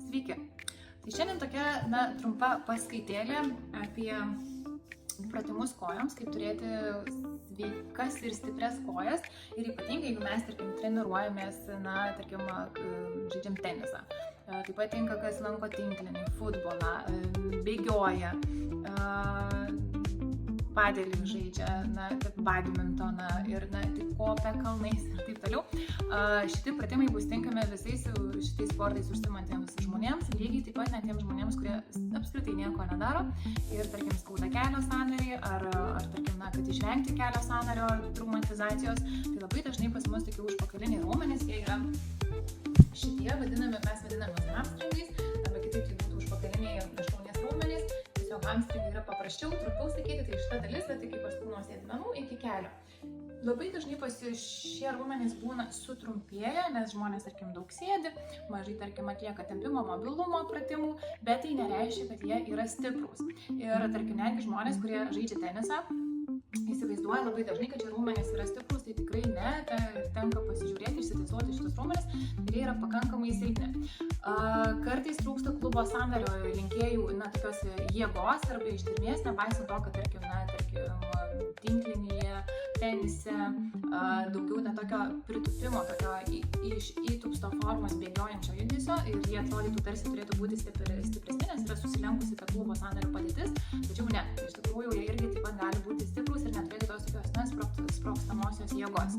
Sveiki! Tai šiandien tokia trumpa paskaitėlė apie pratimus kojoms, kaip turėti sveikas ir stiprias kojas ir ypatingai, jeigu mes, tarkim, treniruojamės, žaidžiam tenisą. Taip pat tinka, kas lanko tinklinį, futbolą, bėgioja, padelį žaidžia, badmintoną ir kopia kalnais ir taip toliau. Šitie pratimai bus tinkami visais šitais sportais užsiimantiems žmonėms, lygiai taip pat net tiems žmonėms, kurie apskritai nieko nedaro ir, tarkim, skauda kelio sąnarį ar tarkim, kad išvengti kelio sąnario traumatizacijos, tai labai dažnai pas mus tokie užpakaliniai raumenys, jie yra šitie, mes vadiname hamstringais, arba kitaip tai būtų užpakaliniai šlaunies raumenys. Tiesiog hamstringai yra paprasčiau, trumpiau sakyti, tai šita dalis, tai kaip aš nuo sėdmenų iki kelio. Labai dažnai pas šie raumenys būna sutrumpėję, nes žmonės, tarkim, daug sėdi, mažai, tarkim, atlieka tempimo mobilumo pratimų, bet tai nereiškia, kad jie yra stiprūs. Ir, tarkim, netgi žmonės, kurie žaidžia tenisą, įsivaizduoja labai dažnai, kad šie raumenys yra stiprūs, tai tikrai ne, tenka pasižiūrėti, išsitestuoti šitus raumenys, ir jie yra pakankamai silpni. Kartais trūksta klubo sąnario linkėjų, tokios jėgos arba ištvermės, nepaisant to, kad, tarkim, tinklinyje, tenise, daugiau tokio pritūpimo, tokio įtūpsto formos bėgiojančio judesio ir jie atrodytų tarsi turėtų būti stipresni, nes yra susilenkusi ta klubo sąnario padėtis, tačiau ne, iš tikrųjų jie irgi taip pat gali būti stiprūs ir neturėti tos tokios sprogstamosios jėgos.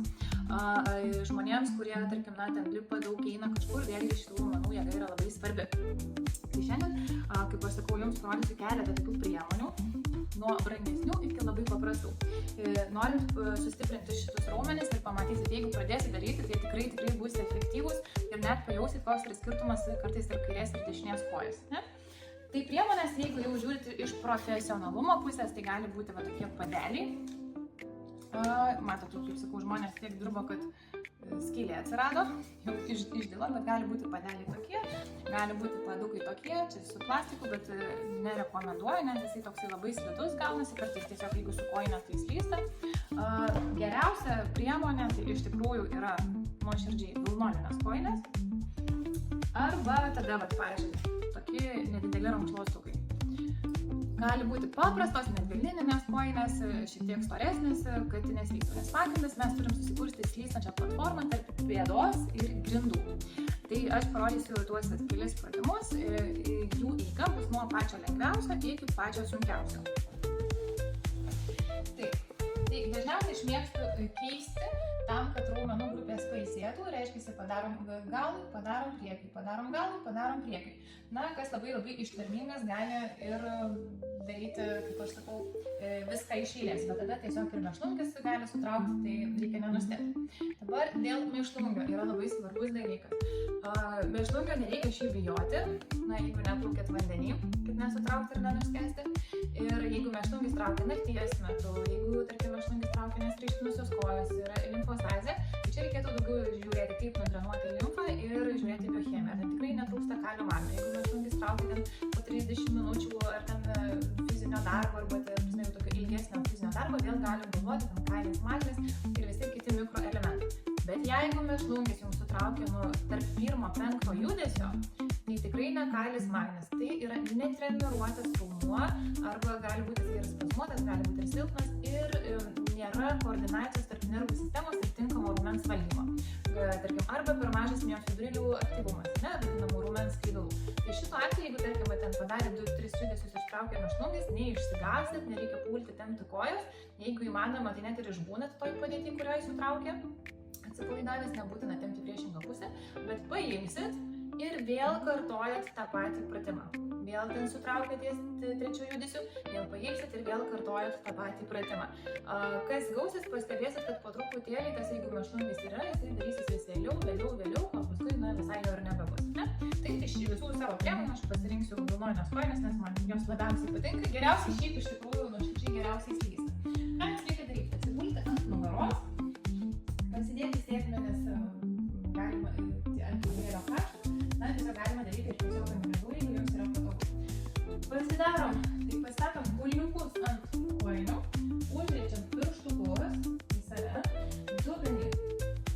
Žmonėms, kurie, tarkim, ten lipa daug, eina kažkur, vėlgi šitų raumenų jėga yra labai svarbi. Tai šiandien, kaip aš sakau, jums parodysiu keletą tokių priemonių, nuo brangesnių iki labai paprastų. Norint sustiprinti šitus raumenis ir pamatysit, jeigu pradėsit daryti, tai tikrai bus efektyvūs ir net pajausit, koks yra skirtumas kartais tarp kairės ir dešinės kojos. Ne? Tai priemonės, jeigu jau žiūrite iš profesionalumo pusės, tai gali būti tokie padeliai. Matot, kaip sakau, žmonės tiek dirbo, kad skylė atsirado, jau išdilo, bet gali būti padeliai tokie, gali būti padukai tokie, čia su plastiku, bet nerekomenduoju, nes jisai toksai labai slidus gaunasi, kartais tiesiog jeigu su kojine tai slysta. Geriausia priemonė tai iš tikrųjų yra nuoširdžiai vilnoninės kojinės arba tada, pavyzdžiui, tokie nedideli rankšluostukai. Gali būti paprastos medvilninės kojinės, šiek tiek storesnės, kad neslytų, nes pagrindas mes turim susikurti slystančią platformą tarp pėdos ir grindų. Tai aš parodysiu tuos kelis pratimus, jų eiga bus nuo pačio lengviausio iki pačio sunkiausio. Tai dažniausiai aš mėgstu keisti tam, kad raumenų grupės pailsėtų, reiškia, padarom galui, padarom priekį, padarom galui, padarom priekį. Kas labai ištvermingas gali ir daryti, kaip aš sakau, viską iš eilės, bet tada tiesiog ir mėšlungis gali sutraukti, tai reikia nenustebti. Dabar dėl mėšlungio yra labai svarbus dalykas. Mėšlungio nereikia šiaip bijoti, jeigu neplaukėt vandenį, kad nesutraukti ir nenuskesti. Ir jeigu mėšlungis traukia nakties metu, jeigu, tarkim, mėšlungis traukia nesreištinusios kojos ir limfostazė, tai čia reikėtų daugiau žiūrėti, kaip nudrenuoti limfą ir žiūrėti biochemiją. Tai tikrai netrūksta kalio magnio. Jeigu mėšlungis traukia po 30 minučių ar ten fizinio darbo arba tokio ilgesnio fizinio darbo, vėl galim galvoti, kailis, magnis ir visi kiti mikroelementai. Bet jeigu mėšlungis jums sutraukia tarp 1-5 judesio, tai tikrai ne kailis, magnis. Tai yra netreniruotas raumuo arba gali būti ir spazmuotas, gali būti ir silpnas ir nėra koordinacijos tarp nervų sistemos ir tinkamo raumens valdymo. Tarkim, arba per mažas miofibrilių aktyvumas, vadinamų raumens skaidulų. Tai šito atveju, jeigu, tarkim, ten padarė 2-3 judesius ir ištraukė mėšlungis, neišsigąsit, nereikia pulti tempti kojas. Jeigu įmanoma, tai net ir išbūnat toj padėtį, kurioje sutraukė. Atsipalaidavęs, nebūtina tempti priešingą pusę, bet paimsit ir vėl kartojat tą patį pratimą. Vėl ten sutraukėt ties trečių judesių, vėl pailsit ir vėl kartojat tą patį pratimą. Kas gausis, pastebėsit, kad po truputėlį tas, jeigu mėšlungis yra, jisai darysis vis vėliau, o paskui visai jo ir nebebus. Tai iš visų savo priemonių aš pasirinksiu vilnoninės kojines, nes man jos labiausiai patinka. Geriausiai šiaip iš tikrųjų nuoširdžiai geriausiai slysta. Ką jums reikia daryti? Atsigulti ant nugaros, pasidėti sėdmenis galima ant kilimėlio krašto, tiesiog galima daryti ir tiesiog ant grindų, jeigu jums yra patogu. Pastatom kulniukus ant kojinių, užriečiam pirštukus į save, dubenį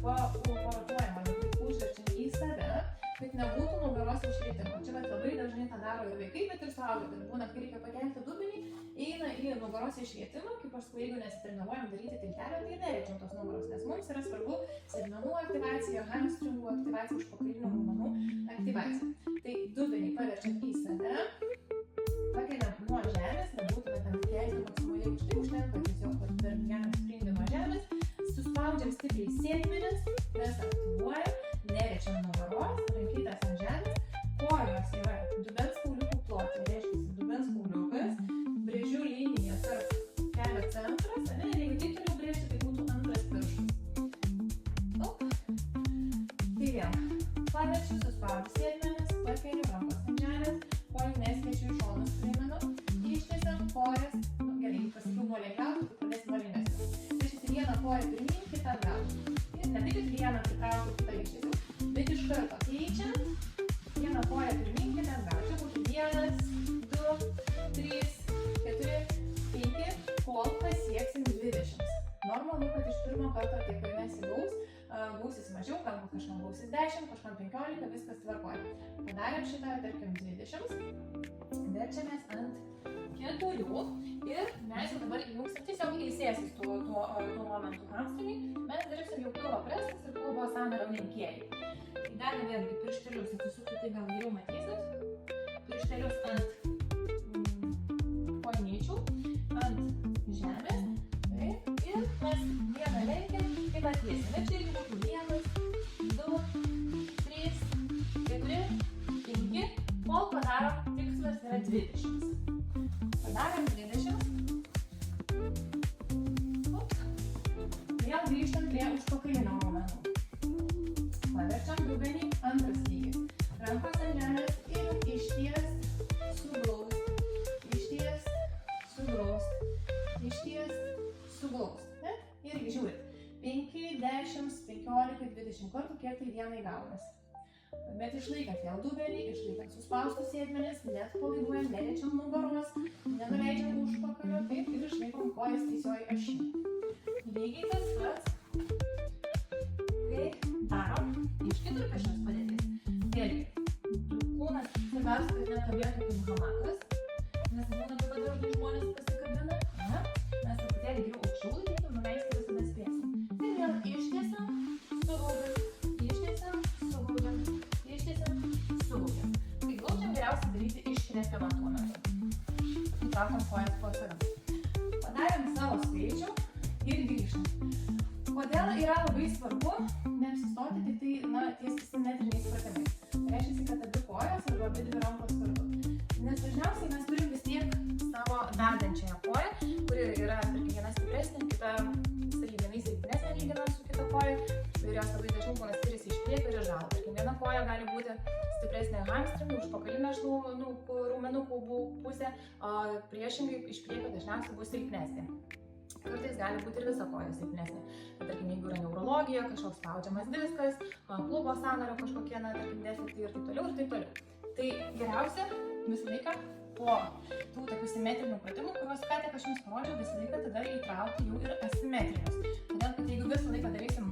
porotuojam, užriečiam į save, kad nebūtų nugaros išrietimo. Čia labai dažnai tą daro ir vaikai, bet ir suaugę. Tai būna, kai reikia pakelti dubenį, eina į nugaros išrietimą, kaip aš sakau, jeigu nesitreniruojam daryti tiltelio, tai nereičiam tos nugaros, nes mums yra svarbu sėdmenų aktyvacija, hamstringų aktyvacija, užpakalinių raumenų aktyvacija. Tai dubenį paverčiam į save, pakeliam nuo žemės, nebūtume ten kelti maksimaliai aukštai, užtenka tiesiog per vieną sprindį nuo žemės, suspaudžiam stipriai sėdmenis, mes aktyvuojam, nerečiam nugaros, rankytės ant žemės, kojos yra dubens kauliukų pločio, reiškia dubens kauliukas, brėžiu liniją tarp kelio centras, ir jeigu taip toliau brėžti, tai būtų antras pirštas. Tai vėl, paverčiu, suspaudžiu sėdmenis, pakeliu rankos ant žemės, kojų neskėčiu į šonus primenu, ištiesiam kojas, gerai, pasakiau nuo lėgiausių, tai pradėsim nuo lėmesnių. Reiškia vieną koją pirmyn, kitą atgal. Ir ne tai, kad vieną pritraukiu, kitą ištiesiu, bet iš karto keičiant, vieną koją pirmyn, kitą atgal. Čia būtų 1, 2, 3, 4, 5, kol pasieksim 20. Normalu, kad iš pirmo karto tiek ir nesigaus, gausis mažiau, galbūt kažkam gausis 10, kažkam 15, viskas tvarkoja. Padarėm šitą, tarkim, 20, verčiamės ant 4 ir mes jau dabar įjungsim, tiesiog ilsėsis tuo momentu hamstringai, mes dirbsim jau pilvo presas ir pilvo sąnario linkėjai. Tai galim vėlgi pirštelius atsisukti, tai gal geriau matysit, pirštelius ant kojnyčių, ant žemės, taip, ir mes vieną lenkiam, kitą tiesim. Ir čia irgi būtų 1, 2, 3, 4, 5, kol padarom, tikslas yra 20. Padarėm 20. Vėl grįžtam prie užpakalinio raumenų. Paverčiam dubenį, antras lygis. Rankos ant žemės ir ištiest, suglaust, ištiest, suglaust, ištiest, suglaust. Irgi žiūrit. 5, 10, 15, 20 kartų, kiek tai dienai gaunasi. Bet išlaikant vėl dubenį, išlaikant suspaustus sėdmenis, neatpalaiduojam, neliečiam nugaros, nenuleidžiam užpakalio, taip, ir išlaikom kojas teisioj aši. Lygiai tas pats, kai darom iš keturpėsčios padėties. Vėlgi, kūnas svarbiausia, kad nekabėtų kaip hamakas, nes būna taip pat dažnai žmonės pasikabina, mes truputėlį geriau aukščiau laikytum, nuleisti visada spėsim. Ir vėl ištiesiam, sugaudam, ištiesiam, sugaudam. Tai glaudžiam geriausia daryti iškrepiamą tuo metu. Įtraukiam kojas po atsarams. Padarėm savo skaičių ir grįžtam. Kodėl yra labai svarbu neapsistoti tik tai, ties simetriniais pratimais. Tai reiškia, kad abi kojos arba abi dvi rankos kartu. Nes dažniausiai mes turim vis tiek savo vedančiąją koją, kuri yra, tarkim, viena stipresnė, kita sąlyginai silpnesnė lyginant su kita koja. Ir jos labai dažnai būna skiriasi iš priekio ir iš žalo. Tarkim, viena koja gali būti stipresnė hamstringų, užpakalinė raumenų pusė, o priešingai iš priekio dažniausiai bus silpnesnė. Kartais gali būti ir visa koja silpnesnė. Tarkim, jeigu yra neurologija, kažkoks spaudžiamas diskas, klubo sąnario kažkokie, tarkim, defektai ir taip toliau ir taip toliau. Tai geriausia visą laiką po tų tokių simetrinių pratimų, kuriuos ką tik aš jums parodžiau, visą laiką tada įtraukti jau ir asimetrinius. Todėl, kad jeigu visą laiką darysim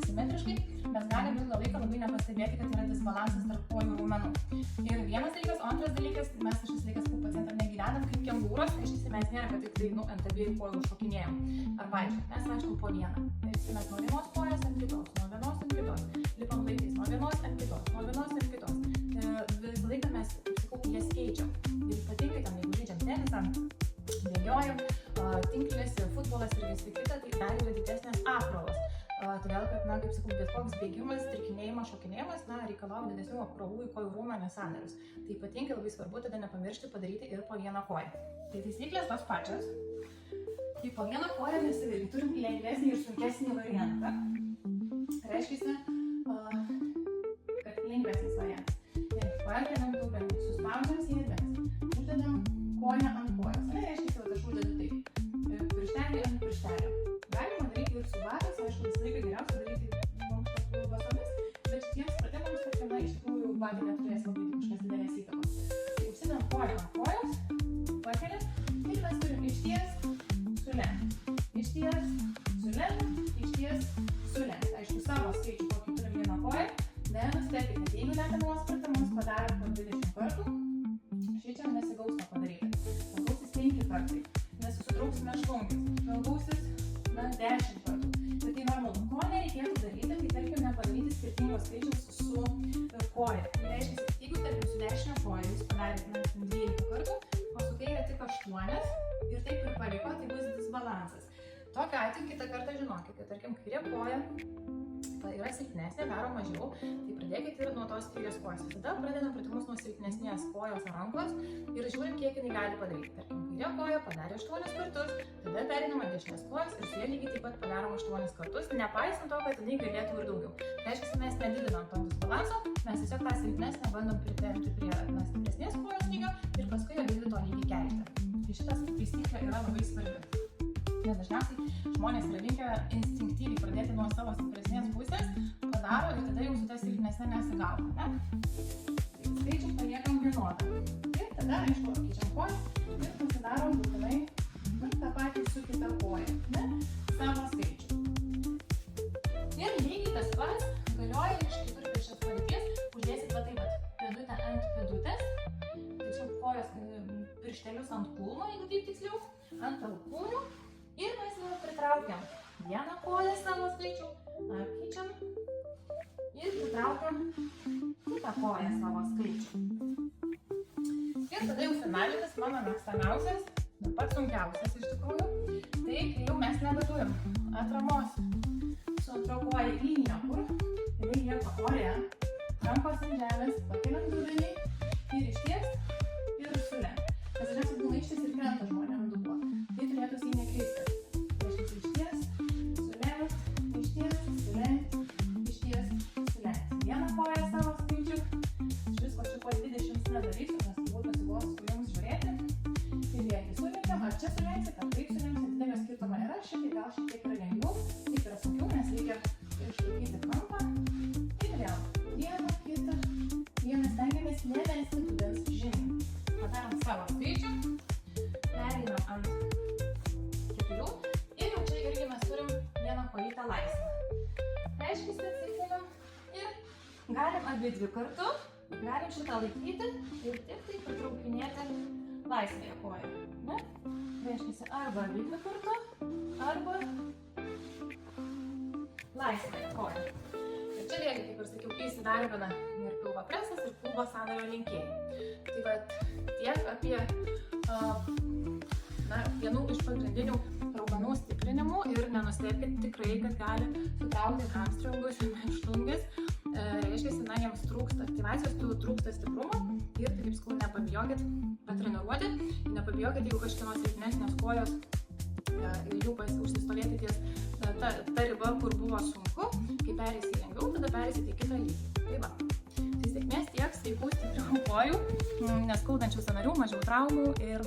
simetriškai, mes galim ilgą laiką labai nepastebėti, kad yra disbalansas tarp kojų raumenų. Ir vienas dalykas, o antras dalykas, mes šis laikas kaip pacientam negyvenam kaip kengūros, tai iš mes nėra, kad tik tai ant abiejų kojų šokinėjam ar vaikščiam. Mes vaikštam po vieną. Tai mes nuo vienos kojos ant kitos, nuo vienos ant kitos, lipam laiptais, nuo vienos ant kitos, nuo vienos ant kitos. Visą laiką mes, sakau, jas keičiam. Ir ypatingai tam, jeigu žaidžiam tenisą, bėgiojam, tinklis, futbolas ir visi kita, tai dar yra didesnės apkrovos. Todėl, kad, kaip sakau, bet koks bėgimas, trikinėjimas, šokinėjimas, reikalauja didesnių apkrovų į kojų raumenų sąnarius. Tai ypatingai labai svarbu tada nepamiršti padaryti ir po vieną koją. Tai taisyklės tos pačios. Tai po vieną koją mes irgi turim lengvesnį ir sunkesnį variantą. Reiškia, kad lengvesnis variantas. Tai pakeliam dubenį, suspaudžiam sėdmenis, uždedam koją ant kojos. Tai reiškia, kad aš uždedu taip, pirštelį ant pirštelio. Galima daryti ir su batais, aišku, visą laiką geriausia daryti mankštos basomis, bet šitiems pratimams, tarkim, iš tikrųjų batai neturės labai kažkas didelės įtakos. Tai užsidedam koją ant kojos, pakeliam ir mes turim išties, sulenkt. Išties, sulenkt, išties, sulenkt. Aišku, savo skaičių, kokį turim vieną koją, nenustebkite, jeigu nekanamos pratimų pratimus padarėt po 20 kartų, šičia nesigaus to padaryti. Gal gausis 5 kartai, nesusitrauksime šlungis, gal gausis 10 kartų. Bet tai normalu. Ko nereikėtų daryti, tai tarkim nepadaryti skirtingos skaičiaus su koja. Tai reiškia, jeigu tarkim su dešinė koja jūs padarėte 12 kartų, o su kairė tik 8 ir taip ir paliko, tai bus disbalansas. Tokiu atveju kitą kartą žinokite, tarkim kairė koja yra silpnesnė, daro mažiau, tai pradėkite ir nuo tos kairės kojos. Tada pradedam pratimus nuo silpnesnės kojos ar rankos ir žiūrim, kiek jinai gali padaryti. Tarkim, kairė koja padarė 8 kartus, tada perinam ant dešinės kojos ir su jie lygiai taip pat padarom 8 kartus, nepaisant to, kad jinai galėtų ir daugiau. Tai reiškia, mes nedidinam to disbalanso, mes tiesiog tą silpnesnę bandom pritempti prie stipresnės kojos lygio ir paskui abidvi to lygį kelti. Tai šitas taisyklė yra labai svarbi. Nes dažniausiai žmonės yra linkę instinktyviai pradėti nuo savo stipresnės pusės, padaro ir tada jau su ta silpnesnė nesigauna, ne? Skaičius paliekam vienodą. Ir tada, aišku, keičiam koją ir pasidarom būtinai tą patį su kita koja, ne? Savo skaičių. Ir lygiai tas pats galioja iš keturpėdžios padėties, uždėsit va taip pat pėdutę ant pėdutės, tiksliau kojos pirštelius ant kulno, jeigu taip tiksliau, ant alkūnių. Ir mes jau pritraukiam vieną koją savo skaičių, apkeičiam ir pritraukiam kitą koją savo skaičių. Ir tada jau finalinis, mano mėgstamiausias, bet pats sunkiausias iš tikrųjų, tai kai jau mes nebeturim atramos su antra koja į niekur, jinai lieka ore, rankos ant žemės, pakeliam dubenį ir išties ir sulenk. Kas dažniausiai būna išties ir krenta žmonėm dubuo. Tai turėtų jį nekeisti. Išties, sulenkt, vieną koją savo skaičių. Iš visko čia po 20 nedarysiu, nes turbūt nusigos jums žiūrėti. Ir jeigu sulenkiam, ar čia sulenksit, ar taip sulenksit, didelio skirtumo nėra, šiek gal šiek tiek yra lengviau, taip yra sunkiau, nes reikia išlaikyti kampą. Ir vėl, vieną, kitą, vieną stengiamės nemesti dubens žemyn. Padarom savo skaičių, pereinam ant 4 ir jau čia irgi mes turim vieną kojytę laisvą. Reiškia, atsikinam ir galim abidvi kartu, galim šitą laikyti ir tik tai patraukinėti laisvąją koją. Ne? Reiškia, arba abidvi kartu, arba laisvąją koją. Ir čia vėlgi, kaip ir sakiau, įsidarbina ir pilvo presas, ir pilvo sąnario linkėjai. Tai vat tiek apie vienų iš pagrindinių raumenų stiprinimų ir nenustebkit tikrai, kad gali sutraukti hamstringus ir mėšlungis. Reiškia, jiems trūksta aktyvacijos, trūksta stiprumo ir, kaip sakau, nepabijokit patreniruoti, nepabijokit, jeigu kažkieno silpnesnės kojos ir jų užsistovėti ties ta riba, kur buvo sunku, kai pereisi lengviau, tada pereisi į kitą lygį. Tai va, tai sėkmės tiek, sveikų stiprių kojų, neskaudančių sąnarių, mažiau traumų ir